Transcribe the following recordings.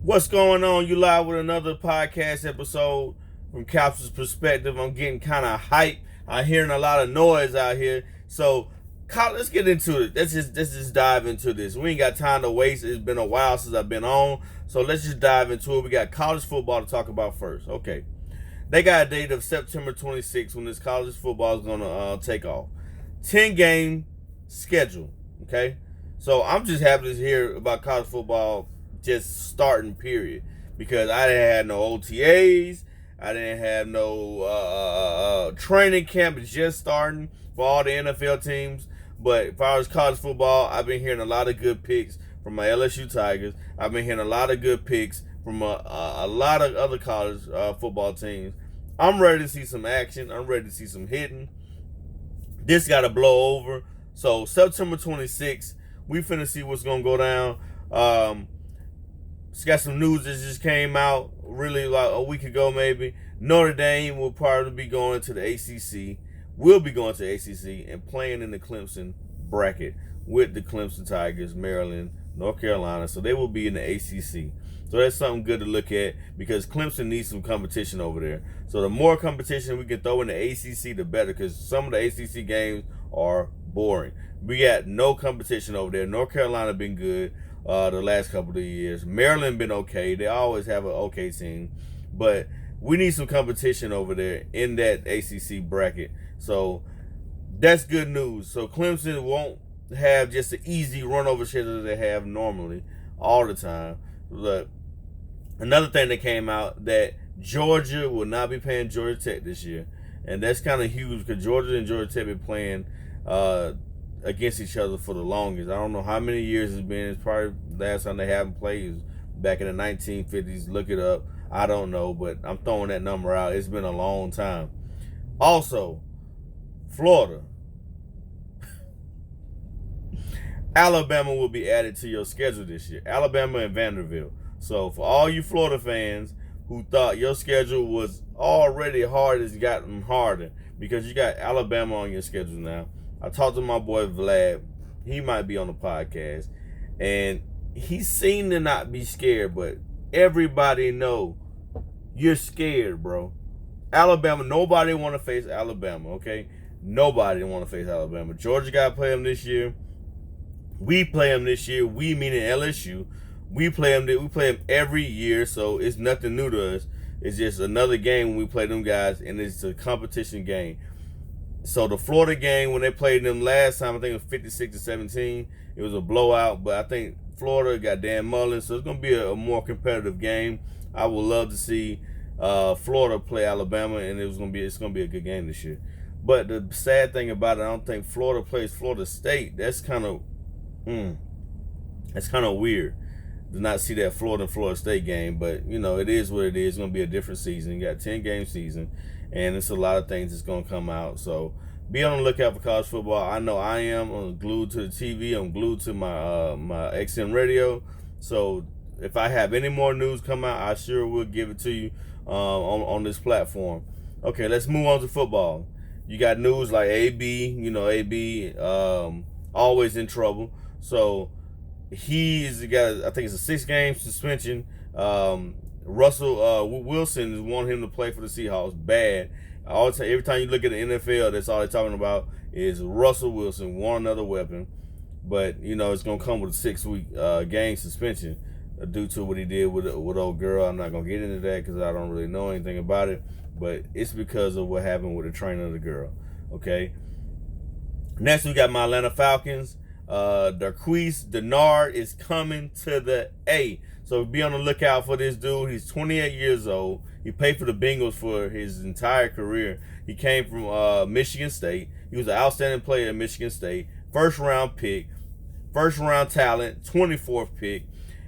What's going on? You live with another podcast episode from Couch's perspective. I'm getting kind of hyped. I'm hearing a lot of noise out here. So, let's get into it. Let's just dive into this. We ain't got time to waste. It's been a while since I've been on. So let's just dive into it. We got college football to talk about first. Okay. They got a date of September 26th when this college football is going to take off. 10-game schedule. Okay. So I'm just happy to hear about college football just starting, period, because I didn't have no OTAs, I didn't have no training camp. It's just starting for all the NFL teams. But as far as college football, I've been hearing a lot of good picks from my LSU Tigers. I've been hearing a lot of good picks from a lot of other college football teams. I'm ready to see some action. I'm ready to see some hitting. This got to blow over. So September 26th, we finna see what's gonna go down. It's got some news that just came out really like a week ago maybe. Notre Dame will probably be going to the ACC, will be going to the ACC and playing in the Clemson bracket with the Clemson Tigers, Maryland, North Carolina. So they will be in the ACC. So that's something good to look at because Clemson needs some competition over there. So the more competition we can throw in the ACC, the better, because some of the ACC games are boring. We got no competition over there. North Carolina been good the last couple of years. Maryland been okay. They always have an okay team. But we need some competition over there in that ACC bracket. So that's good news. So Clemson won't have just an easy run over schedule that they have normally all the time. Look, another thing that came out that Georgia will not be playing Georgia Tech this year. And that's kind of huge because Georgia and Georgia Tech been playing against each other for the longest. I don't know how many years it's been. It's probably the last time they haven't played is back in the 1950s. Look it up. I don't know, but I'm throwing that number out. It's been a long time. Also, Florida. Alabama will be added to your schedule this year. Alabama and Vanderbilt. So for all you Florida fans who thought your schedule was already hard, it's gotten harder because you got Alabama on your schedule now. I talked to my boy Vlad. He might be on the podcast. And he seemed to not be scared, but everybody know you're scared, bro. Alabama, nobody want to face Alabama, okay? Nobody want to face Alabama. Georgia got to play them this year. We play them this year. We meaning LSU. We play them every year, so it's nothing new to us. It's just another game when we play them guys, and it's a competition game. So the Florida game, when they played them last time, I think it was 56-17. It was a blowout, but I think Florida got Dan Mullen, so it's going to be a more competitive game. I would love to see Florida play Alabama, and it's going to be a good game this year. But the sad thing about it, I don't think Florida plays Florida State. That's kind of weird to not see that Florida and Florida State game. But you know, it is what it is. It's going to be a different season. You got a 10-game season. And it's a lot of things that's going to come out. So be on the lookout for college football. I know I am. I'm glued to the TV. I'm glued to my my XM radio. So if I have any more news come out, I sure will give it to you on this platform. Okay, let's move on to football. You got news like AB. You know, AB always in trouble. So he's got, I think it's a 6-game suspension. Russell Wilson want him to play for the Seahawks bad. Every time you look at the NFL, that's all they're talking about is Russell Wilson, want another weapon. But, you know, it's going to come with a 6-week game suspension due to what he did with old girl. I'm not going to get into that because I don't really know anything about it. But it's because of what happened with the trainer of the girl. Okay? Next, we got my Atlanta Falcons. Darqueze Dennard is coming to the A. So be on the lookout for this dude. He's 28 years old. He played for the Bengals for his entire career. He came from Michigan State. He was an outstanding player at Michigan State. First round pick. First round talent. 24th pick.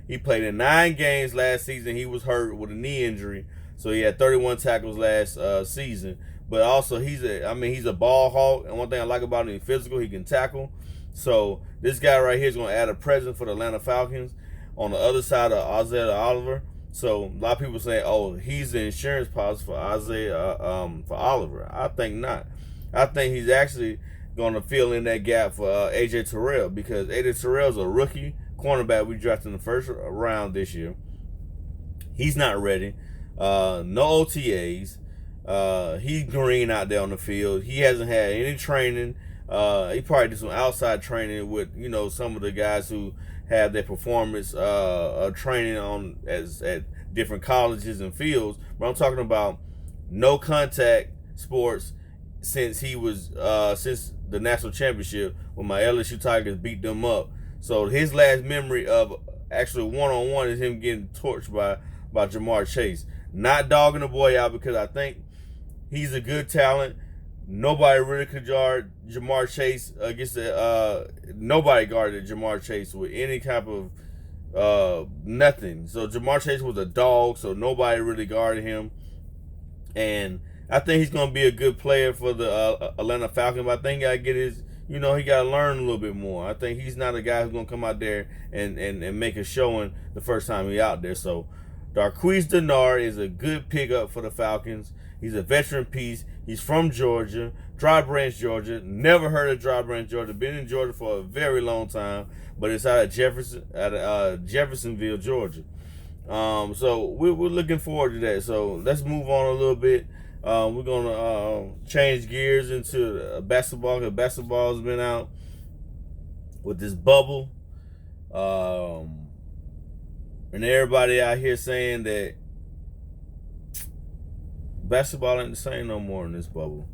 He played in 9 games last season. He was hurt with a knee injury. So he had 31 tackles last season. But also he's a ball hawk. And one thing I like about him, he's physical. He can tackle. So this guy right here is going to add a presence for the Atlanta Falcons. On the other side of Isaiah Oliver. So a lot of people say, oh, he's the insurance policy for for Oliver. I think not. I think he's actually going to fill in that gap for AJ Terrell, because AJ Terrell is a rookie cornerback we drafted in the first round this year. He's not ready. No OTAs. He's green out there on the field. He hasn't had any training. He probably did some outside training with some of the guys who have their performance training at different colleges and fields. But I'm talking about no contact sports since he was since the national championship when my LSU Tigers beat them up. So his last memory of actually one-on-one is him getting torched by Ja'Marr Chase. Not dogging the boy out because I think he's a good talent. Nobody really could guard Ja'Marr Chase against nobody guarded Ja'Marr Chase with any type of nothing. So Ja'Marr Chase was a dog, so nobody really guarded him. And I think he's going to be a good player for the Atlanta Falcons. But I think he got to get his, he got to learn a little bit more. I think he's not a guy who's going to come out there and make a showing the first time he's out there. So Darqueze Dennard is a good pickup for the Falcons. He's a veteran piece. He's from Georgia, Dry Branch, Georgia. Never heard of Dry Branch, Georgia. Been in Georgia for a very long time, but it's out of Jeffersonville, Georgia. So we're looking forward to that. So let's move on a little bit. We're gonna change gears into basketball because basketball has been out with this bubble, and everybody out here saying that basketball ain't the same no more in this bubble.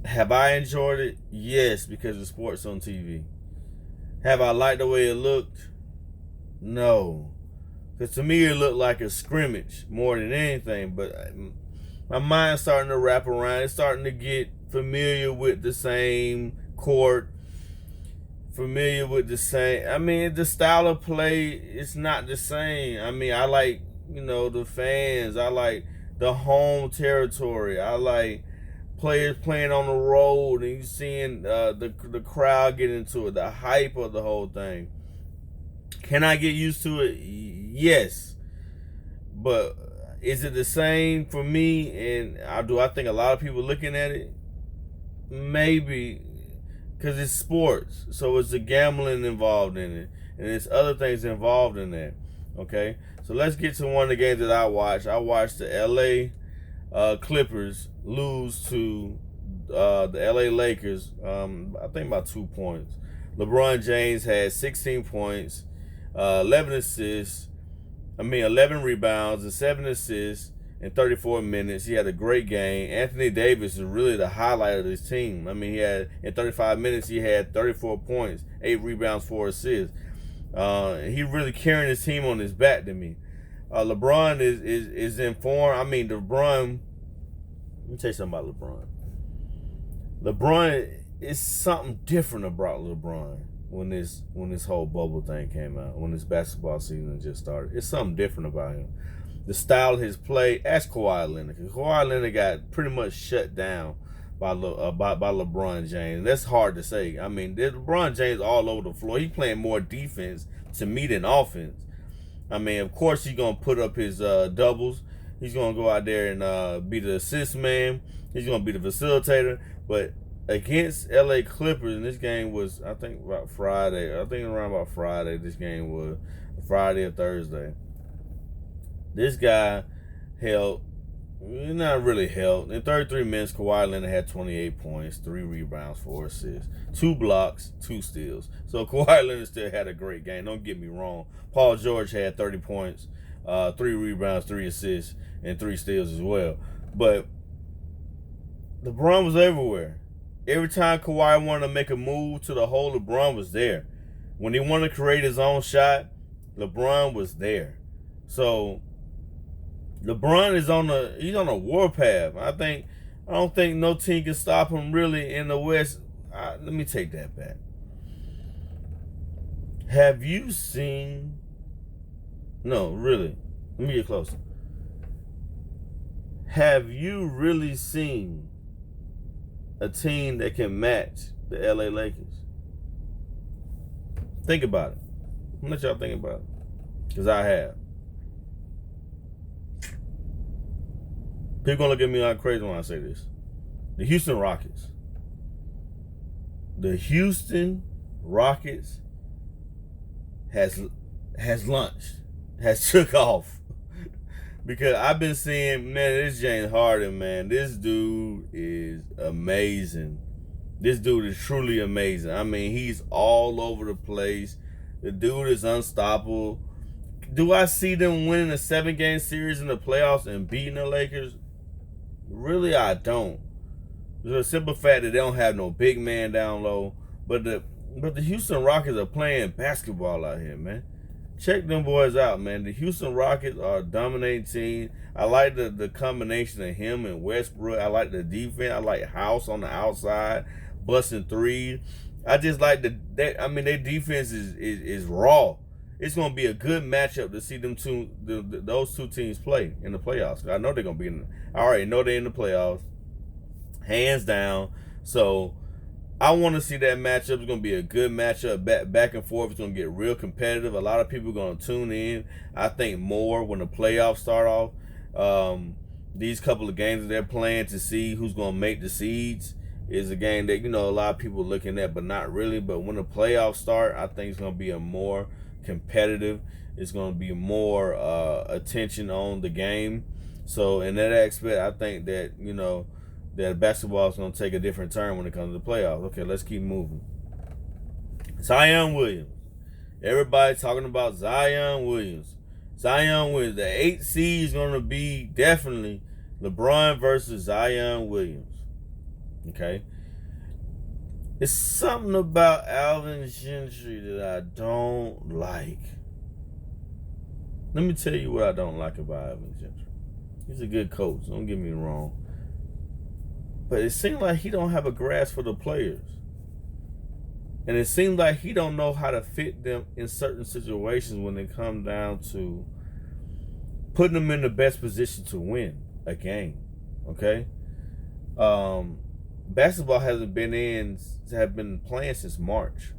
Have I enjoyed it? Yes, because of sports on TV. Have I liked the way it looked? No. Because to me, it looked like a scrimmage more than anything. But my mind's starting to wrap around. It's starting to get familiar with the same court. Familiar with the same. I mean, the style of play, it's not the same. I mean, I like, the fans. I like the home territory. I like players playing on the road and you seeing the crowd get into it, the hype of the whole thing. Can I get used to it? Yes. But is it the same for me? And I think a lot of people looking at it? Maybe. Because it's sports. So it's the gambling involved in it. And there's other things involved in that. Okay? So let's get to one of the games that I watched. I watched the LA Clippers lose to the LA Lakers, I think about 2 points. LeBron James had 16 points, 11 rebounds and 7 assists in 34 minutes. He had a great game. Anthony Davis is really the highlight of this team. I mean, in 35 minutes, he had 34 points, 8 rebounds, 4 assists. He really carrying his team on his back to me. LeBron is in form. I mean, LeBron. Let me tell you something about LeBron. LeBron is something different about LeBron when this whole bubble thing came out. When this basketball season just started, it's something different about him. The style of his play. Ask Kawhi Leonard. Because Kawhi Leonard got pretty much shut down by LeBron James. That's hard to say. I mean, LeBron James all over the floor. He playing more defense to me than offense. I mean, of course he's gonna put up his doubles. He's gonna go out there and be the assist man. He's gonna be the facilitator. But against LA Clippers, and this game was, I think, about Friday. I think around about Friday. This game was Friday or Thursday. This guy held. Not really held. In 33 minutes, Kawhi Leonard had 28 points, 3 rebounds, 4 assists, 2 blocks, 2 steals. So Kawhi Leonard still had a great game. Don't get me wrong. Paul George had 30 points, 3 rebounds, 3 assists, and 3 steals as well. But LeBron was everywhere. Every time Kawhi wanted to make a move to the hole, LeBron was there. When he wanted to create his own shot, LeBron was there. So LeBron is on a warpath. I don't think no team can stop him really in the West. Let me take that back. Have you seen? No, really. Let me get closer. Have you really seen a team that can match the LA Lakers? Think about it. I'm gonna let y'all think about it, because I have. People gonna look at me like crazy when I say this. The Houston Rockets. The Houston Rockets has launched. has took off. Because I've been seeing, man, this James Harden, man, this dude is amazing. This dude is truly amazing. I mean, he's all over the place. The dude is unstoppable. Do I see them winning a 7-game series in the playoffs and beating the Lakers? Really, I don't. There's a simple fact that they don't have no big man down low. But the Houston Rockets are playing basketball out here, man. Check them boys out, man. The Houston Rockets are a dominating team. I like the combination of him and Westbrook. I like the defense. I like House on the outside, busting threes. I just like their defense is raw. It's gonna be a good matchup to see those two teams play in the playoffs. I know they're gonna be I already know they're in the playoffs, hands down. So I want to see that matchup. It's going to be a good matchup, back and forth. It's going to get real competitive. A lot of people are going to tune in. I think more when the playoffs start off. These couple of games that they're playing to see who's going to make the seeds is a game that, a lot of people are looking at, but not really. But when the playoffs start, I think it's going to be a more competitive. It's going to be more attention on the game. So in that aspect, I think that, that basketball is going to take a different turn when it comes to the playoffs. Okay, let's keep moving. Zion Williams. Everybody talking about Zion Williams. Zion Williams. The 8th seed is going to be definitely LeBron versus Zion Williams. Okay. It's something about Alvin Gentry that I don't like. Let me tell you what I don't like about Alvin Gentry. He's a good coach. Don't get me wrong. But it seems like he don't have a grasp for the players. And it seems like he don't know how to fit them in certain situations when they come down to putting them in the best position to win a game. Okay? Basketball have been playing since March.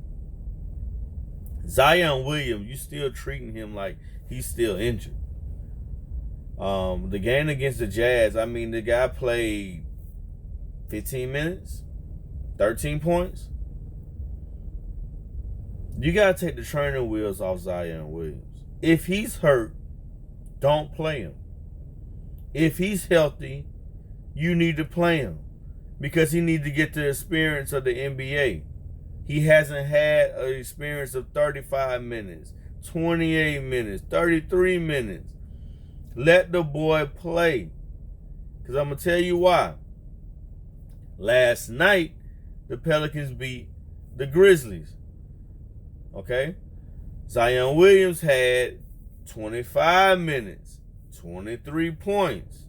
Zion Williams, you still treating him like he's still injured. The game against the Jazz, the guy played 15 minutes, 13 points. You got to take the training wheels off Zion Williams. If he's hurt, don't play him. If he's healthy, you need to play him because he needs to get the experience of the NBA. He hasn't had an experience of 35 minutes, 28 minutes, 33 minutes. Let the boy play. Because I'm going to tell you why. Last night, the Pelicans beat the Grizzlies. Okay? Zion Williams had 25 minutes, 23 points.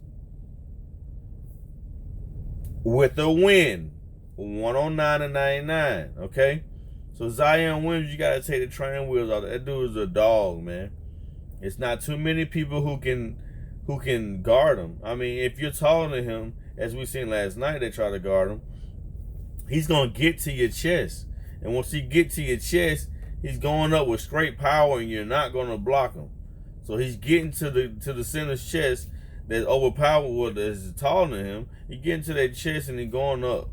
With a win, 109-99. Okay? So Zion Williams, you got to take the training wheels off. That dude is a dog, man. It's not too many people who can guard him. If you're taller than him, as we seen last night, they try to guard him. He's going to get to your chest. And once he get to your chest, he's going up with straight power and you're not going to block him. So he's getting to the center's chest that's overpowered, that's taller than him. He getting to that chest and he's going up.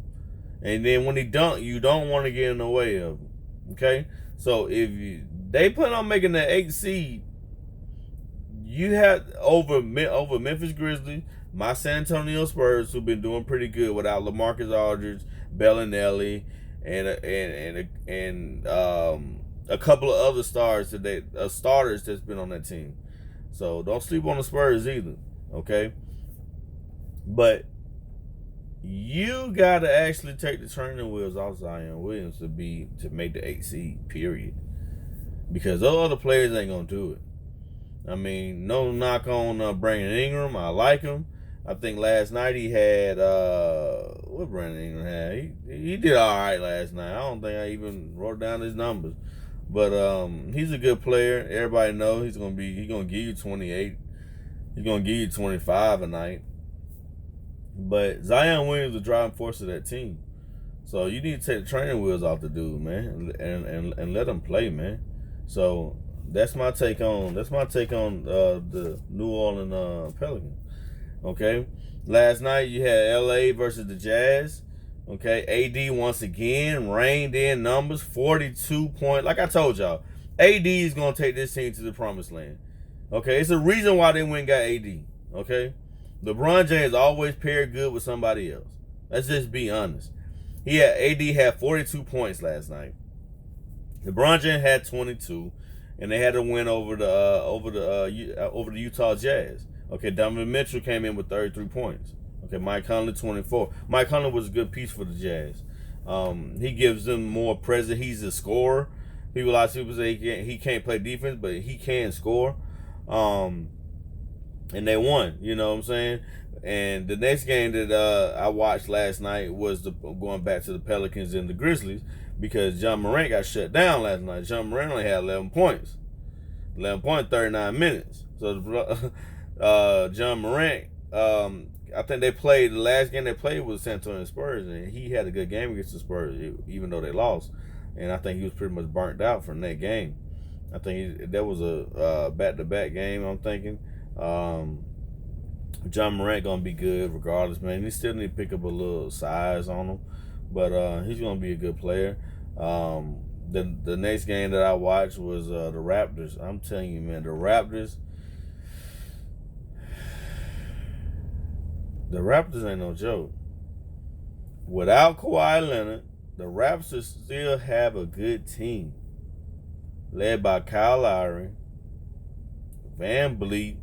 And then when he dunk, you don't want to get in the way of him. Okay? So if they plan on making the 8th seed, you have over Memphis Grizzlies, my San Antonio Spurs, who've been doing pretty good without LaMarcus Aldridge, Bellinelli, and a couple of other starters that's been on that team. So don't sleep on the Spurs either, okay? But you gotta actually take the training wheels off Zion Williams to make the 8th seed, period. Because those other players ain't gonna do it. No knock on Brandon Ingram. I like him. I think last night he had what Brandon Ingram had. He did all right last night. I don't think I even wrote down his numbers, but he's a good player. Everybody knows he's gonna give you 28. He's gonna give you 25 a night. But Zion Williams is the driving force of that team. So you need to take the training wheels off the dude, man, and let him play, man. So that's my take on the New Orleans Pelicans. Okay, last night you had LA versus the Jazz. Okay, AD once again reined in numbers, 42 points. Like I told y'all, AD is gonna take this team to the promised land. Okay, it's a reason why they went and got AD. Okay, LeBron James always paired good with somebody else. Let's just be honest. AD had 42 points last night. LeBron James had 22, and they had to win over the Utah Jazz. Okay, Donovan Mitchell came in with 33 points. Okay, Mike Conley 24. Mike Conley was a good piece for the Jazz. He gives them more presence. He's a scorer. A lot of people say he can't play defense, but he can score. And they won. You know what I'm saying? And the next game that I watched last night was going back to the Pelicans and the Grizzlies, because John Morant got shut down last night. John Morant only had 11 points. 11 points, 39 minutes. So John Morant, I think the last game they played was San Antonio Spurs, and he had a good game against the Spurs, even though they lost. And I think he was pretty much burnt out from that game. I think that was a back-to-back game, I'm thinking. John Morant going to be good regardless, man. He still need to pick up a little size on him, but he's going to be a good player. The next game that I watched was the Raptors. I'm telling you, man, the Raptors ain't no joke. Without Kawhi Leonard, the Raptors still have a good team, led by Kyle Lowry, Van Fleet.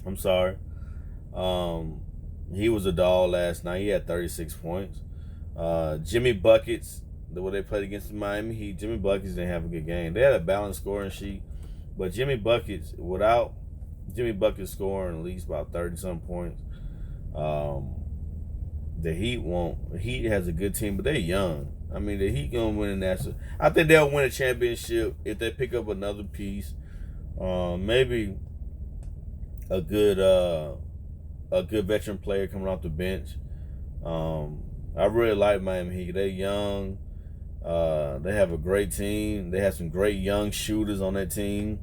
I'm sorry. He was a dog last night. He had 36 points. Jimmy Buckets, the way they played against the Miami Heat, Jimmy Buckets didn't have a good game. They had a balanced scoring sheet, but without Jimmy Buckets scoring at least about 30-some points, the Heat has a good team, but they're young. I mean, the Heat gonna win a national. I think they'll win a championship if they pick up another piece. Maybe a good veteran player coming off the bench. I really like Miami Heat. They're young. They have a great team. They have some great young shooters on that team.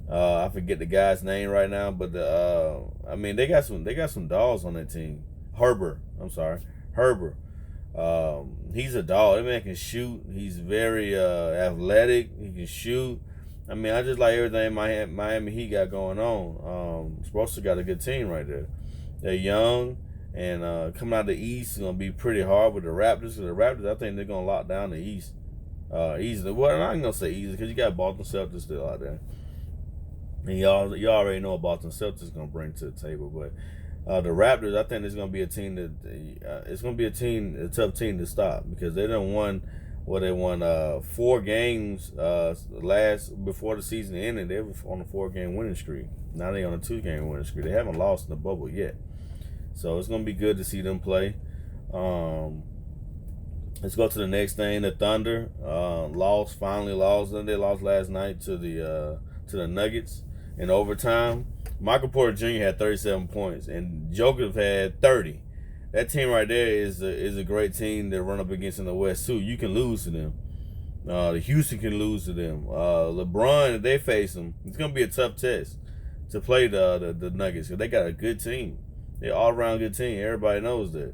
I forget the guy's name right now, but they got some dogs on that team. Herbert. He's a dog. That man can shoot. He's very athletic. He can shoot. I mean, I just like everything Miami Heat got going on. Spoelstra got a good team right there. They're young, and coming out of the East is going to be pretty hard with the Raptors. The Raptors, I think they're going to lock down the East easily. Well, I'm not going to say easy, because you got Boston Celtics still out there. And you already know what Boston Celtics is going to bring to the table. But the Raptors, I think it's going to be a team a tough team to stop, because they done won. Well, they won 4 games before the season ended. They were on a 4-game winning streak. Now they're on a 2-game winning streak. They haven't lost in the bubble yet. So it's going to be good to see them play. Let's go to the next thing. The Thunder finally lost. They lost last night to the Nuggets in overtime. Michael Porter Jr. had 37 points, and Jokic had 30. That team right there is a great team to run up against in the West too. You can lose to them. Houston can lose to them. LeBron, if they face them, it's gonna be a tough test to play the Nuggets, because they got a good team. They're all around good team. Everybody knows that.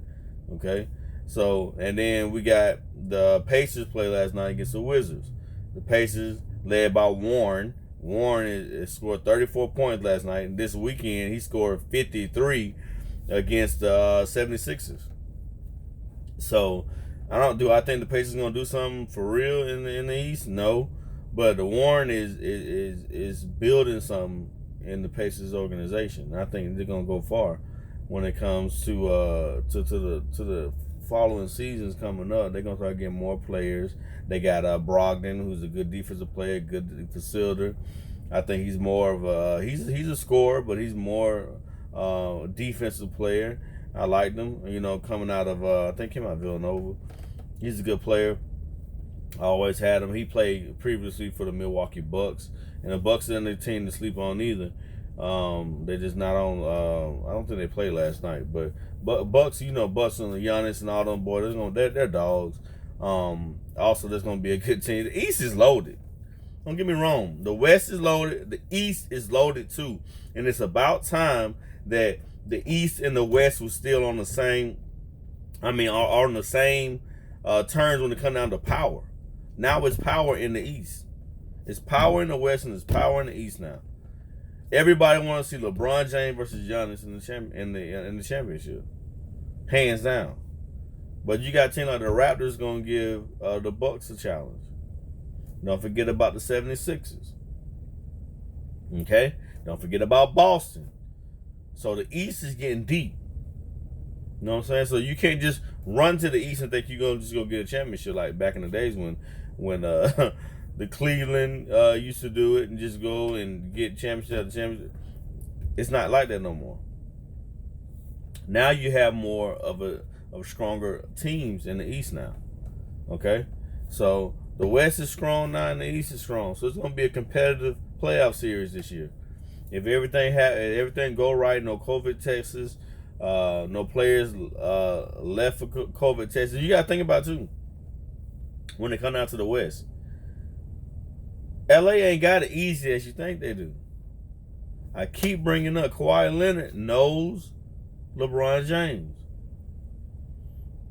Okay, so and then we got the Pacers play last night against the Wizards. The Pacers led by Warren. Warren scored 34 points last night, and this weekend he scored 53 against the 76ers. So I think the Pacers going to do something for real in the East? No, but the Warren is building something in the Pacers organization. I think they're going to go far when it comes to the following seasons coming up. They're going to start getting more players. They got Brogdon, who's a good defensive player, good facilitator. I think he's more of he's a scorer, but he's more defensive player. I like him. Coming out of I think he came out of Villanova. He's a good player. I always had him. He played previously for the Milwaukee Bucks, and the Bucks aren't a team to sleep on either. They're just not on. I don't think they played last night, but Bucks, Bucks and Giannis and all them boys, they're dogs. Also, there's gonna be a good team. The East is loaded. Don't get me wrong. The West is loaded. The East is loaded too, and it's about time that the East and the West was still on the same. Are on the same terms when it comes down to power. Now it's power in the East. It's power in the West and it's power in the East now. Everybody wants to see LeBron James versus Giannis in the championship, hands down. But you got a team like the Raptors gonna give the Bucks a challenge. Don't forget about the 76ers. Okay? Don't forget about Boston. So the East is getting deep. You know what I'm saying? So you can't just run to the East and think you're gonna just go get a championship like back in the days when the Cleveland used to do it and just go and get championship after championship. It's not like that no more. Now you have more of stronger teams in the East now. Okay? So the West is strong now and the East is strong. So it's gonna be a competitive playoff series this year. If everything go right, no COVID tests, no players left for COVID tests. You gotta think about too, when they come down to the West, LA ain't got it easy as you think they do. I keep bringing up Kawhi Leonard knows LeBron James,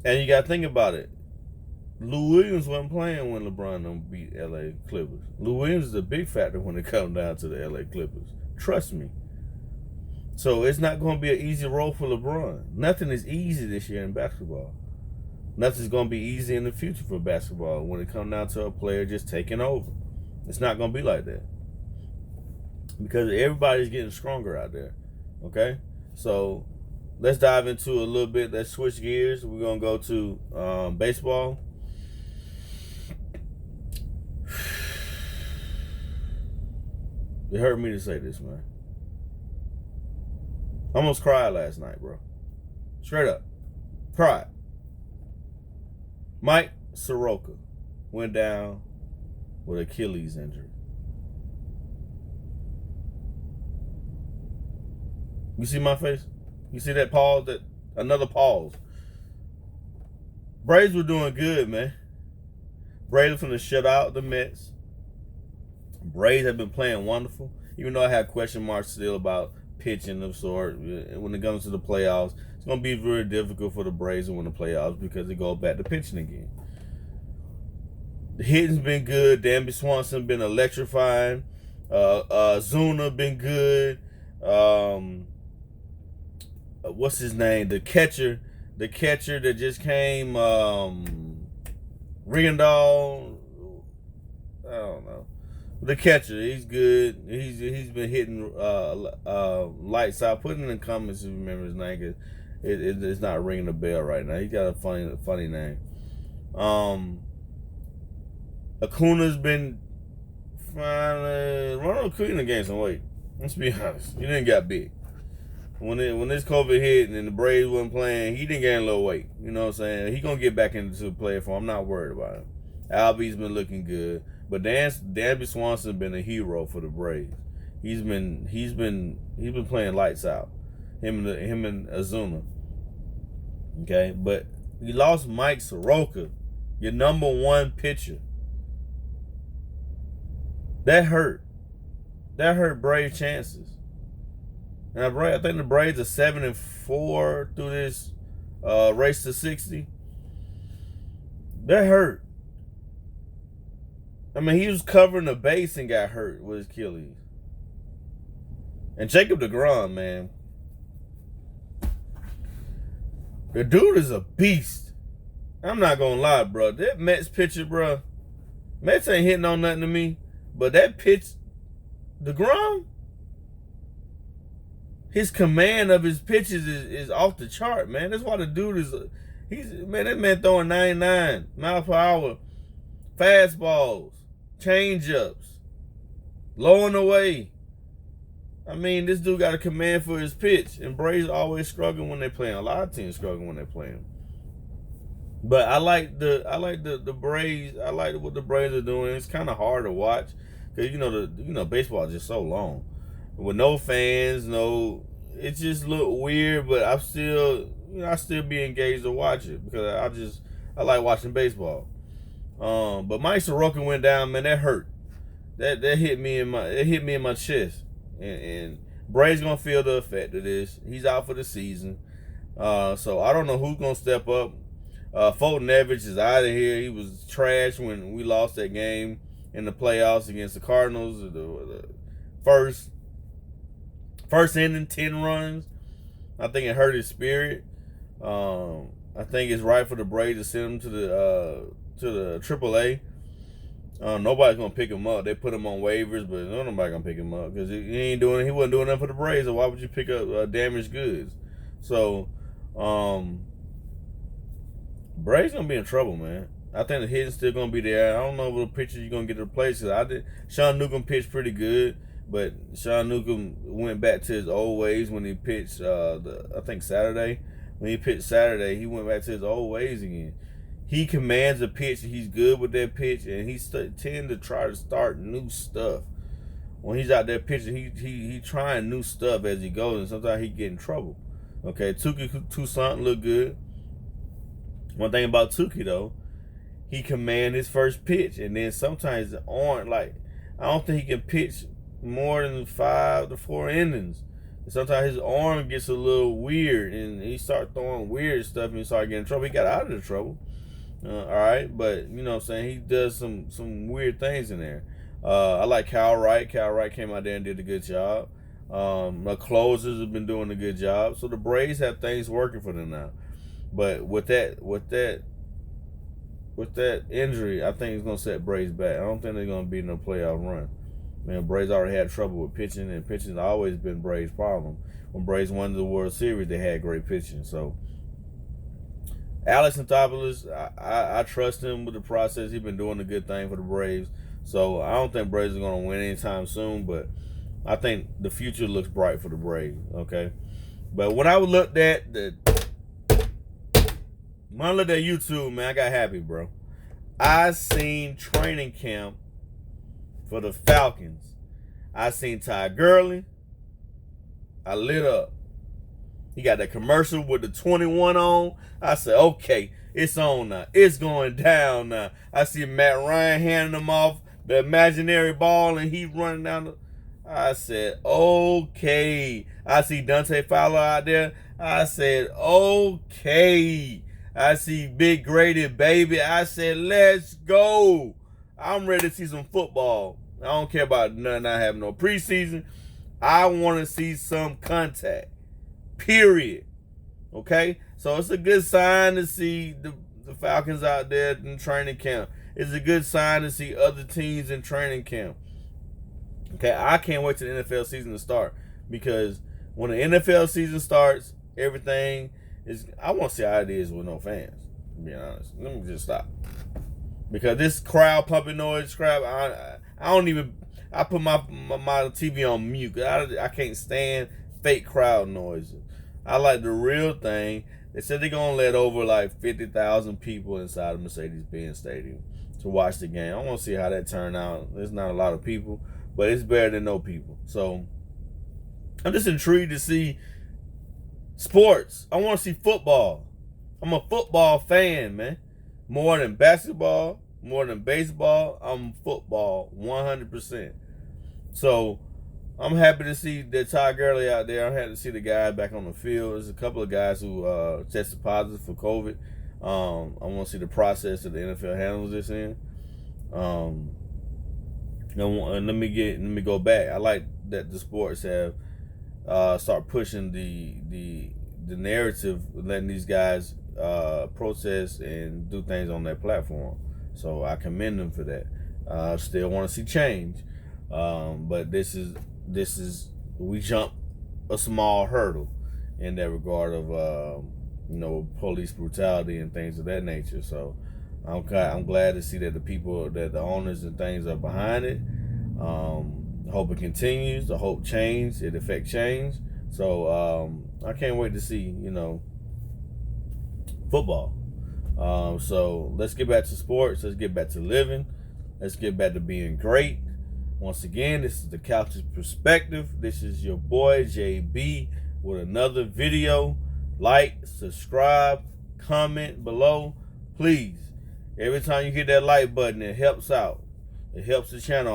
and you gotta think about it. Lou Williams wasn't playing when LeBron beat LA Clippers. Lou Williams is a big factor when it comes down to the LA Clippers. Trust me. So it's not going to be an easy role for LeBron. Nothing is easy this year in basketball. Nothing's going to be easy in the future for basketball when it comes down to a player just taking over. It's not going to be like that. Because everybody's getting stronger out there. Okay? So let's dive into a little bit. Let's switch gears. We're going to go to baseball. It hurt me to say this, man. I almost cried last night, bro. Straight up. Cried. Mike Soroka went down with Achilles injury. You see my face? You see that pause? Another pause. Braves were doing good, man. Braves finna shut out the Mets. Braves have been playing wonderful, even though I have question marks still about pitching of sort. When it comes to the playoffs, it's going to be very difficult for the Braves to win the playoffs because they go back to pitching again. The hitting's been good. Dansby Swanson been electrifying. Zuna been good. What's his name? The catcher that just came, Rigondeaux. I don't know. The catcher, he's good. He's been hitting lights out. Put in the comments if you remember his name, cause it's not ringing a bell right now. He's got a funny name. Acuna's been fine. Ronald Acuna gained some weight. Let's be honest. He didn't get big. When this COVID hit and the Braves wasn't playing, he didn't gain a little weight. You know what I'm saying? He gonna get back into player form. I'm not worried about him. Albie's been looking good. But Dansby Swanson been a hero for the Braves. He's been playing lights out. Him and Azuna. Okay, but you lost Mike Soroka, your number one pitcher. That hurt. That hurt Braves' chances. And I think the Braves are 7-4 through this race to 60. That hurt. I mean, he was covering the base and got hurt with his Achilles. And Jacob deGrom, man. The dude is a beast. I'm not going to lie, bro. That Mets pitcher, bro. Mets ain't hitting on nothing to me. But that pitch, deGrom, his command of his pitches is off the chart, man. That's why the dude is, that man throwing 99 miles per hour fastballs. Change-ups, low and away. I mean, this dude got a command for his pitch, and Braves always struggling when they play him. A lot of teams struggling when they play him. But I like the Braves. I like what the Braves are doing. It's kind of hard to watch because baseball is just so long with no fans. It just look weird. But I still be engaged to watch it because I like watching baseball. But Mike Soroka went down, man. That hurt. That hit me in my chest. And Braves gonna feel the effect of this. He's out for the season. So I don't know who's gonna step up. Foltynewicz is out of here. He was trash when we lost that game in the playoffs against the Cardinals. The first inning, 10 runs. I think it hurt his spirit. I think it's right for the Braves to send him to the AAA. Nobody's gonna pick him up. They put him on waivers, but nobody's gonna pick him up because he wasn't doing nothing for the Braves. So why would you pick up damaged goods? So, Braves gonna be in trouble, man. I think the hitting's still gonna be there. I don't know what pitchers you're gonna get to replace. Sean Newcomb pitched pretty good, but Sean Newcomb went back to his old ways when he pitched. I think Saturday. When he pitched Saturday, he went back to his old ways again. He commands a pitch. He's good with that pitch, and he tend to try to start new stuff. When he's out there pitching, he trying new stuff as he goes, and sometimes he get in trouble. Okay, Touki Toussaint look good. One thing about Touki though, he command his first pitch, and then sometimes the arm, I don't think he can pitch more than 5 to 4 innings. Sometimes his arm gets a little weird, and he started throwing weird stuff, and he started getting in trouble. He got out of the trouble, all right, but you know what I'm saying, he does some weird things in there. I like Kyle Wright. Kyle Wright came out there and did a good job. The closers have been doing a good job, so the Braves have things working for them now. But with that injury, I think it's gonna set Braves back. I don't think they're gonna be in a playoff run. Man, Braves already had trouble with pitching, and pitching's always been Braves' problem. When Braves won the World Series, they had great pitching. So, Alex Anthopoulos, I trust him with the process. He's been doing a good thing for the Braves. So, I don't think Braves are going to win anytime soon, but I think the future looks bright for the Braves, okay? But when I looked at YouTube, man, I got happy, bro. I seen training camp for the Falcons. I seen Ty Gurley. I lit up. He got that commercial with the 21 on. I said, okay, it's on now. It's going down now. I see Matt Ryan handing him off the imaginary ball, and he's running down I said, okay. I see Dante Fowler out there. I said, okay. I see Big Grady Baby. I said, let's go. I'm ready to see some football. I don't care about not having no preseason. I want to see some contact. Period. Okay? So it's a good sign to see the Falcons out there in training camp. It's a good sign to see other teams in training camp. Okay? I can't wait till the NFL season to start, because when the NFL season starts, everything is... I want to see how it is with no fans, to be honest. Let me just stop. Because this crowd pumping noise crap, I don't even... I put my TV on mute. I can't stand fake crowd noises. I like the real thing. They said they're going to let over like 50,000 people inside of Mercedes-Benz Stadium to watch the game. I want to see how that turned out. There's not a lot of people, but it's better than no people. So I'm just intrigued to see sports. I want to see football. I'm a football fan, man. More than basketball, more than baseball, I'm football 100%. So I'm happy to see that Ty Gurley out there. I'm happy to see the guy back on the field. There's a couple of guys who tested positive for COVID. I want to see the process that the NFL handles this in. And let me go back. I like that the sports have start pushing the narrative, letting these guys protest and do things on their platform. So I commend them for that. I still want to see change, but this is we jump a small hurdle in that regard of police brutality and things of that nature. So I'm glad to see that the owners and things are behind it. I hope it continues. I hope it affects change. So I can't wait to see football. So let's get back to sports. Let's get back to living. Let's get back to being great. Once again, this is the Couch's Perspective. This is your boy JB with another video. Like, subscribe, comment below, please. Every time you hit that like button, it helps out. It helps the channel out.